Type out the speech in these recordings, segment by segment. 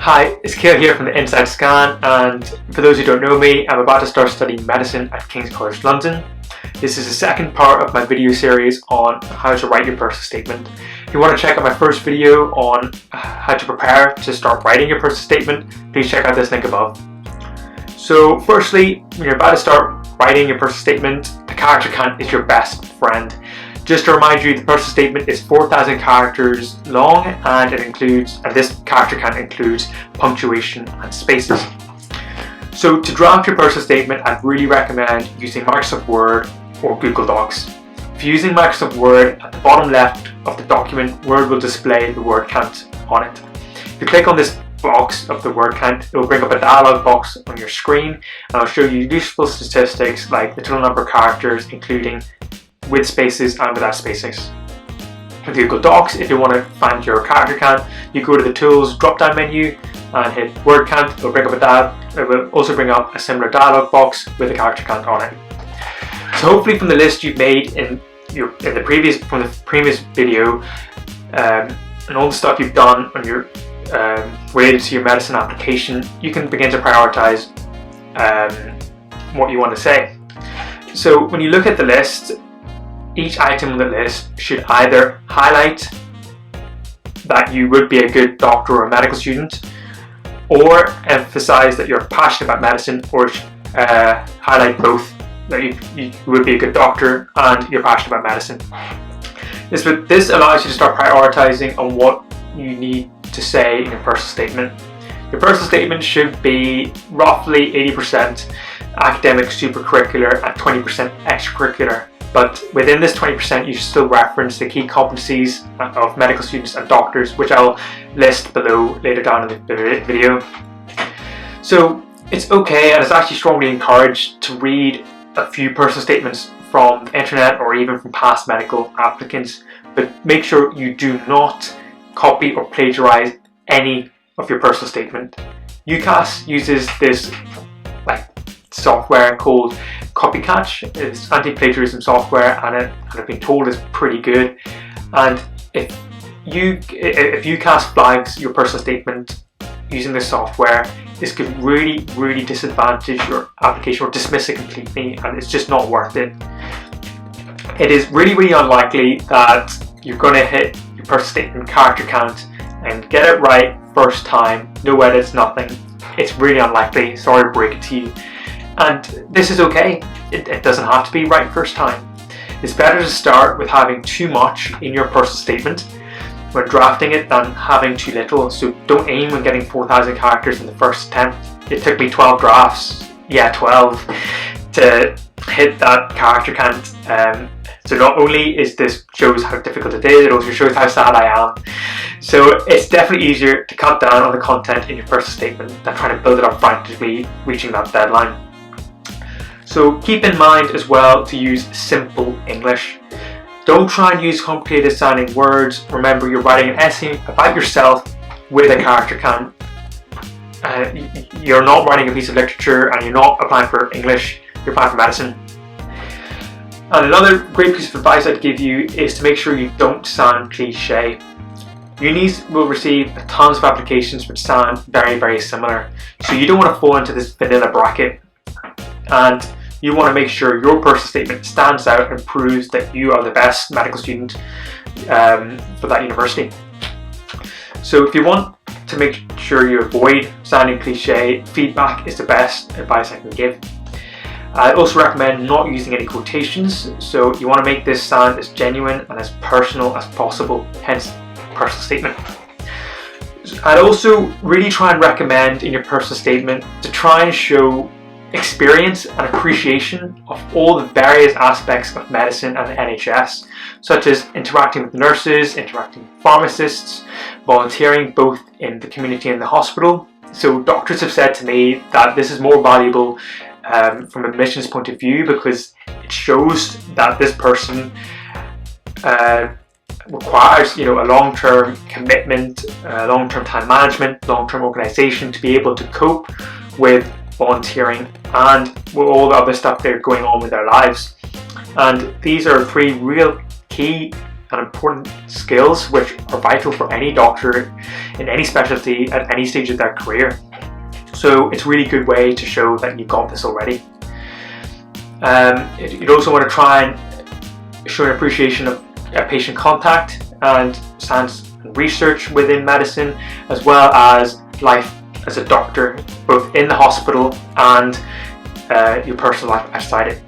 Hi, it's Kale here from the Inside Scan, and for those who don't know me, I'm about to start studying medicine at King's College London. This is the second part of my video series on how to write your personal statement. If you want to check out my first video on how to prepare to start writing your personal statement, please check out this link above. So firstly, when you're about to start writing your personal statement, the character count is your best friend. Just to remind you, the personal statement is 4,000 characters long, and this character count includes punctuation and spaces. So to draft your personal statement, I'd really recommend using Microsoft Word or Google Docs. If you're using Microsoft Word, at the bottom left of the document, Word will display the word count on it. If you click on this box of the word count, it will bring up a dialog box on your screen, and I'll show you useful statistics like the total number of characters, including with spaces and without spaces. With Google Docs, if you want to find your character count, you go to the Tools drop-down menu and hit Word Count. It will bring up it will also bring up a similar dialog box with a character count on it. So hopefully, from the list you've made from the previous video, and all the stuff you've done on your related to your medicine application, you can begin to prioritize what you want to say. So when you look at the list, each item on the list should either highlight that you would be a good doctor or a medical student, or emphasize that you're passionate about medicine, or highlight both, that you would be a good doctor and you're passionate about medicine. This allows you to start prioritizing on what you need to say in your personal statement. Your personal statement should be roughly 80% academic supercurricular and 20% extracurricular. But within this 20%, you should still reference the key competencies of medical students and doctors, which I'll list below later down in the video. So it's okay, and it's actually strongly encouraged to read a few personal statements from the internet or even from past medical applicants, but make sure you do not copy or plagiarize any of your personal statement. UCAS uses this software called Copycat. It's anti-plagiarism software, and I've been told it's pretty good. And if UCAS flags your personal statement using this software, this could really disadvantage your application or dismiss it completely, and it's just not worth it. It is really unlikely that you're going to hit your personal statement character count and get it right first time, no edits, nothing. It's really unlikely, sorry to break it to you. And this is okay, it doesn't have to be right first time. It's better to start with having too much in your personal statement when drafting it than having too little. So don't aim on getting 4,000 characters in the first attempt. It took me 12 drafts, 12, to hit that character count. So not only is this shows how difficult it is, it also shows how sad I am. So it's definitely easier to cut down on the content in your personal statement than trying to build it up frantically, reaching that deadline. So keep in mind as well to use simple English. Don't try and use complicated sounding words. Remember, you're writing an essay about yourself with a character count. You're not writing a piece of literature, and you're not applying for English, you're applying for medicine. And another great piece of advice I'd give you is to make sure you don't sound cliche. Unis will receive tons of applications which sound very similar, so you don't want to fall into this vanilla bracket, and you want to make sure your personal statement stands out and proves that you are the best medical student for that university. So if you want to make sure you avoid sounding cliche, feedback is the best advice I can give. I also recommend not using any quotations, so you want to make this sound as genuine and as personal as possible, hence personal statement. I'd also really try and recommend in your personal statement to try and show experience and appreciation of all the various aspects of medicine and the NHS, such as interacting with nurses, interacting with pharmacists, volunteering both in the community and the hospital. So doctors have said to me that this is more valuable from an admissions point of view, because it shows that this person requires a long-term commitment, long-term time management, long-term organisation to be able to cope with volunteering and with all the other stuff that are going on with their lives. And these are three real key and important skills which are vital for any doctor in any specialty at any stage of their career. So it's a really good way to show that you've got this already. You'd also want to try and show an appreciation of patient contact and science and research within medicine, as well as life as a doctor, both in the hospital and your personal life outside it.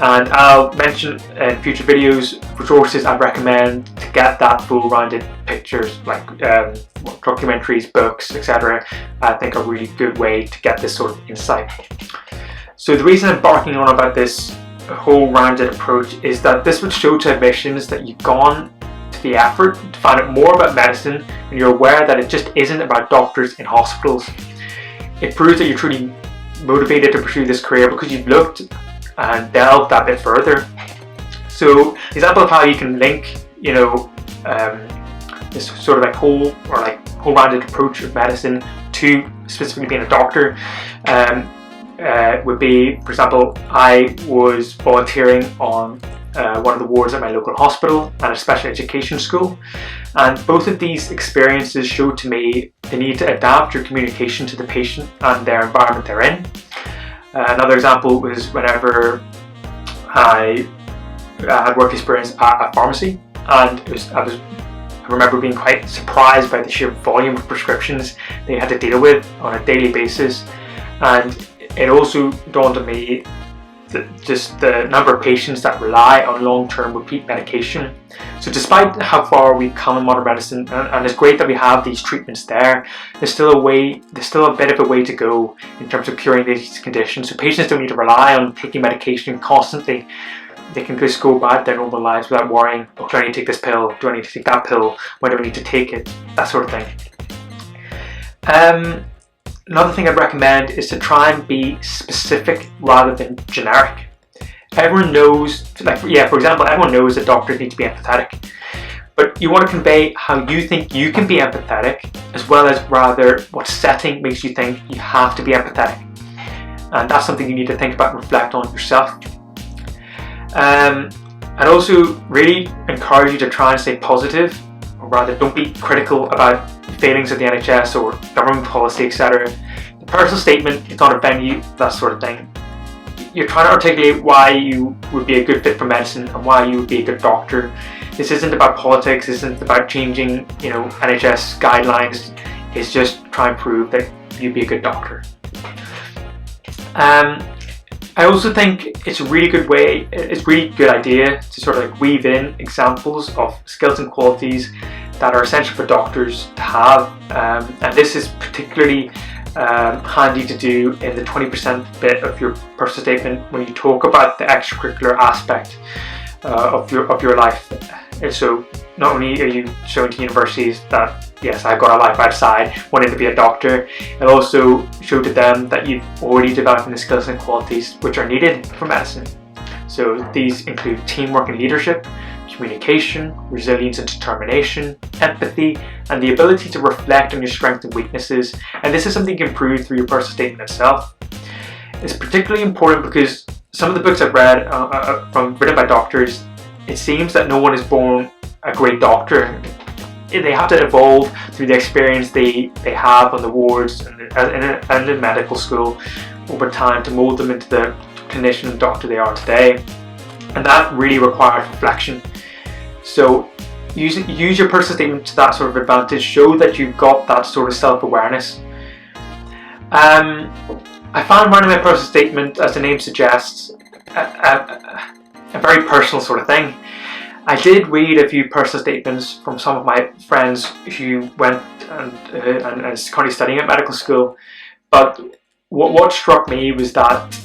And I'll mention in future videos resources I'd recommend to get that full-rounded pictures, like documentaries, books, etc. I think are a really good way to get this sort of insight. So the reason I'm barking on about this whole rounded approach is that this would show to admissions that you've gone to the effort to find out more about medicine, and you're aware that it just isn't about doctors in hospitals. It proves that you're truly motivated to pursue this career because you've looked and delved that bit further. So, an example of how you can link, this sort of like whole-rounded approach of medicine to specifically being a doctor would be, for example, I was volunteering on one of the wards at my local hospital and a special education school, and both of these experiences showed to me the need to adapt your communication to the patient and their environment they're in. Another example was whenever I had work experience at a pharmacy, and I remember being quite surprised by the sheer volume of prescriptions they had to deal with on a daily basis, and it also dawned on me that just the number of patients that rely on long-term repeat medication. So despite how far we've come in modern medicine, and it's great that we have these treatments there's still a bit of a way to go in terms of curing these conditions. So patients don't need to rely on taking medication constantly. They can just go about their normal lives without worrying, oh, do I need to take this pill? Do I need to take that pill? When do I need to take it? That sort of thing. Another thing I'd recommend is to try and be specific rather than generic. Everyone knows, for example, everyone knows that doctors need to be empathetic, but you want to convey how you think you can be empathetic, as well as rather what setting makes you think you have to be empathetic. And that's something you need to think about and reflect on yourself. I'd also really encourage you to try and stay positive, or rather don't be critical about failings of the NHS or government policy, etc. The personal statement is not a venue, that sort of thing. You're trying to articulate why you would be a good fit for medicine and why you would be a good doctor. This isn't about politics, this isn't about changing, NHS guidelines. It's just trying to prove that you'd be a good doctor. I also think it's a really good idea to sort of weave in examples of skills and qualities that are essential for doctors to have, and this is particularly handy to do in the 20% bit of your personal statement when you talk about the extracurricular aspect of your life. And so not only are you showing to universities that yes, I've got a life outside wanting to be a doctor, it'll also show to them that you've already developed the skills and qualities which are needed for medicine. So these include teamwork and leadership, communication, resilience and determination, empathy, and the ability to reflect on your strengths and weaknesses. And this is something you can prove through your personal statement itself. It's particularly important because some of the books I've read written by doctors, it seems that no one is born a great doctor. They have to evolve through the experience they have on the wards and in medical school over time to mold them into the clinician and doctor they are today. And that really requires reflection. So use your personal statement to that sort of advantage. Show that you've got that sort of self-awareness. I found writing my personal statement, as the name suggests, a very personal sort of thing. I did read a few personal statements from some of my friends who went and is currently studying at medical school, but what struck me was that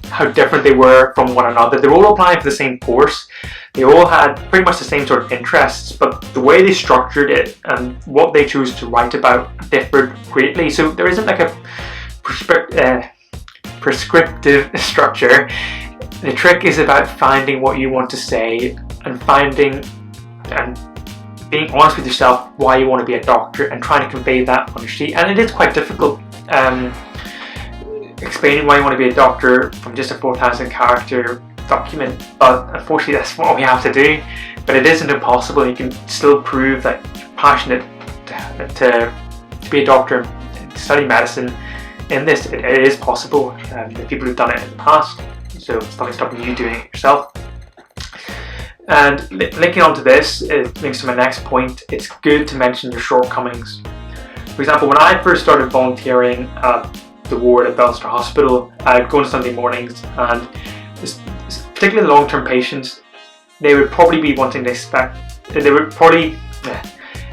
how different they were from one another. They were all applying for the same course. They all had pretty much the same sort of interests, but the way they structured it and what they chose to write about differed greatly. So there isn't like a prescriptive structure. The trick is about finding what you want to say and being honest with yourself why you want to be a doctor and trying to convey that on your sheet. And it is quite difficult. explaining why you want to be a doctor from just a 4,000 character document, but unfortunately that's what we have to do. But it isn't impossible. You can still prove that you're passionate to be a doctor, to study medicine. In this, it is possible. The people who've done it in the past, so it's nothing stopping you doing it yourself. And linking on to this, it links to my next point. It's good to mention your shortcomings. For example, when I first started volunteering at the ward at Belster Hospital, I'd go on Sunday mornings, and particularly the long-term patients, they would probably be wanting to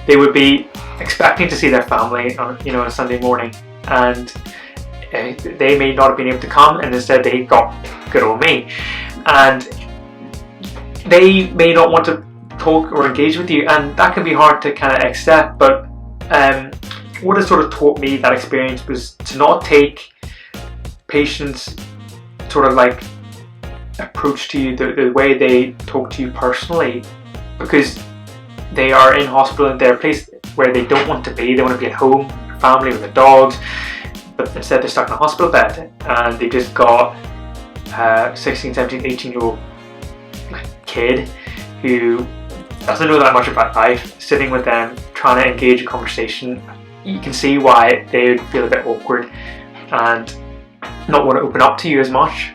they would be expecting to see their family on a Sunday morning, and they may not have been able to come, and instead they got good old me, and they may not want to talk or engage with you, and that can be hard to kind of accept. But what has sort of taught me that experience was to not take patients sort of like approach to you the way they talk to you personally, because they are in hospital and they're a place where they don't want to be. They want to be at home, their family, with their dogs, but instead they're stuck in a hospital bed, and they just got a 16, 17, 18-year-old kid who doesn't know that much about life sitting with them, trying to engage in conversation. You can see why they would feel a bit awkward and not want to open up to you as much.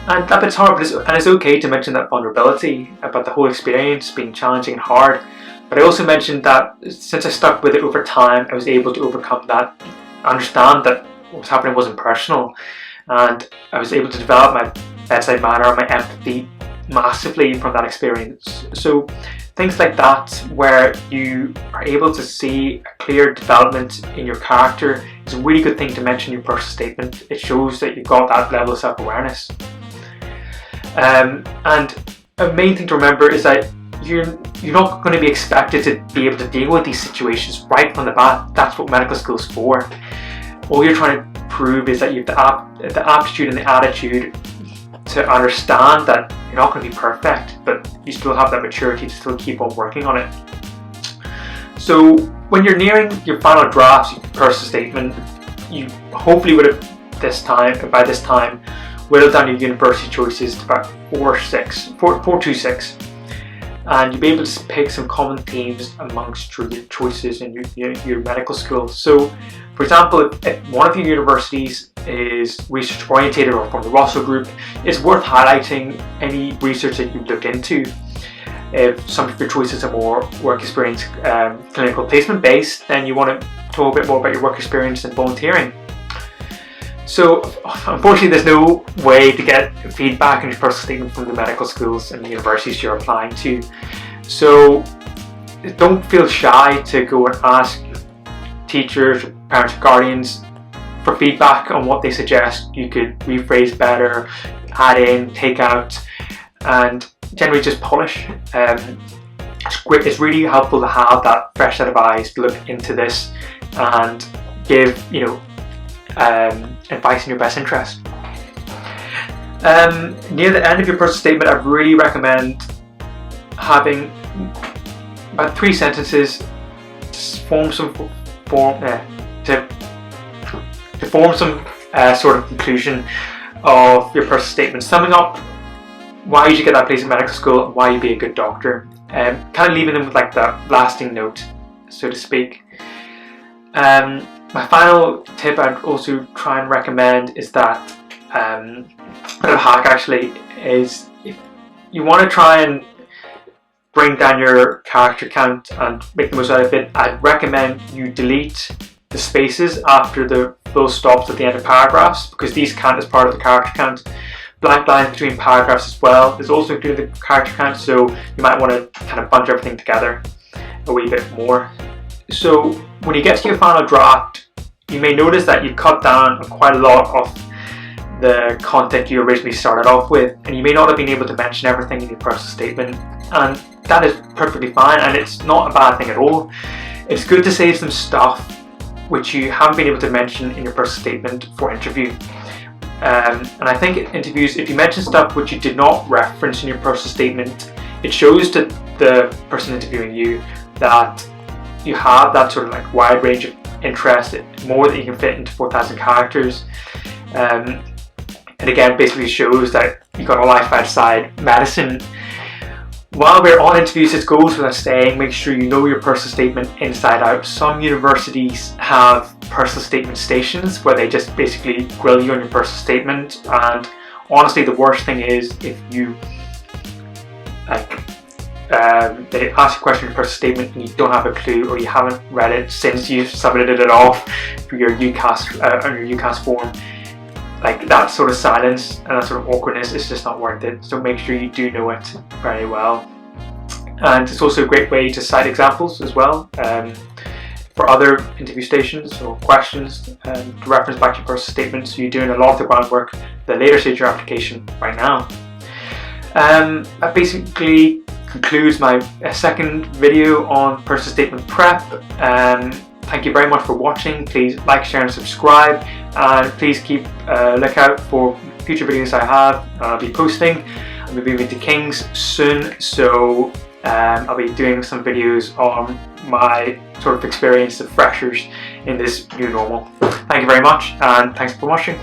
And that bit's hard, and it's okay to mention that vulnerability about the whole experience being challenging and hard. But I also mentioned that since I stuck with it over time, I was able to overcome that, understand that what was happening wasn't personal, and I was able to develop my bedside manner, my empathy massively from that experience. So things like that, where you are able to see a clear development in your character, is a really good thing to mention in your personal statement. It shows that you've got that level of self-awareness. And a main thing to remember is that you're not going to be expected to be able to deal with these situations right from the bat. That's what medical school is for. All you're trying to prove is that you have the aptitude and the attitude to understand that you're not going to be perfect, but you still have that maturity to still keep on working on it. So when you're nearing your final drafts, your personal statement, you hopefully would have by this time whittled down your university choices to about 4 to 6, and you'll be able to pick some common themes amongst your choices in your medical school. So, for example, if one of your universities is research orientated or from the Russell Group, it's worth highlighting any research that you've looked into. If some of your choices are more work experience, clinical placement based, then you want to talk a bit more about your work experience and volunteering. So unfortunately there's no way to get feedback on your personal statement from the medical schools and the universities you're applying to. So don't feel shy to go and ask teachers, parents, guardians for feedback on what they suggest you could rephrase better, add in, take out, and generally just polish. It's really helpful to have that fresh set of eyes to look into this and give advice in your best interest. Near the end of your personal statement, I really recommend having about 3 sentences to form some sort of conclusion of your personal statement, summing up why you should get that place in medical school and why you'd be a good doctor, kind of leaving them with like that lasting note, so to speak. My final tip I'd also try and recommend is that, a bit of a hack actually, is if you want to try and bring down your character count and make the most out of it, I'd recommend you delete the spaces after the full stops at the end of paragraphs, because these count as part of the character count. Blank lines between paragraphs as well is also included in the character count, so you might want to kind of bunch everything together a wee bit more. So when you get to your final draft, you may notice that you've cut down quite a lot of the content you originally started off with, and you may not have been able to mention everything in your personal statement, and that is perfectly fine, and it's not a bad thing at all. It's good to save some stuff which you haven't been able to mention in your personal statement for interview. And I think in interviews, if you mention stuff which you did not reference in your personal statement, it shows to the person interviewing you that you have that sort of like wide range of interest, more than you can fit into 4,000 characters. And again, basically shows that you've got a life outside medicine. While we're on interviews, it goes without saying, make sure you know your personal statement inside out. Some universities have personal statement stations where they just basically grill you on your personal statement, and honestly the worst thing is if you they ask you a question in your personal statement and you don't have a clue, or you haven't read it since you've submitted it off for your UCAS on your UCAS form. Like, that sort of silence and that sort of awkwardness is just not worth it. So make sure you do know it very well. And it's also a great way to cite examples as well for other interview stations or questions to reference back to your personal statement. So you're doing a lot of the groundwork the later stage of your application right now. That basically concludes my second video on personal statement prep. Thank you very much for watching. Please like, share and subscribe, and please keep a lookout for future videos I have. I'll be posting. I'll be moving to King's soon, so I'll be doing some videos on my sort of experience of freshers in this new normal. Thank you very much, and thanks for watching.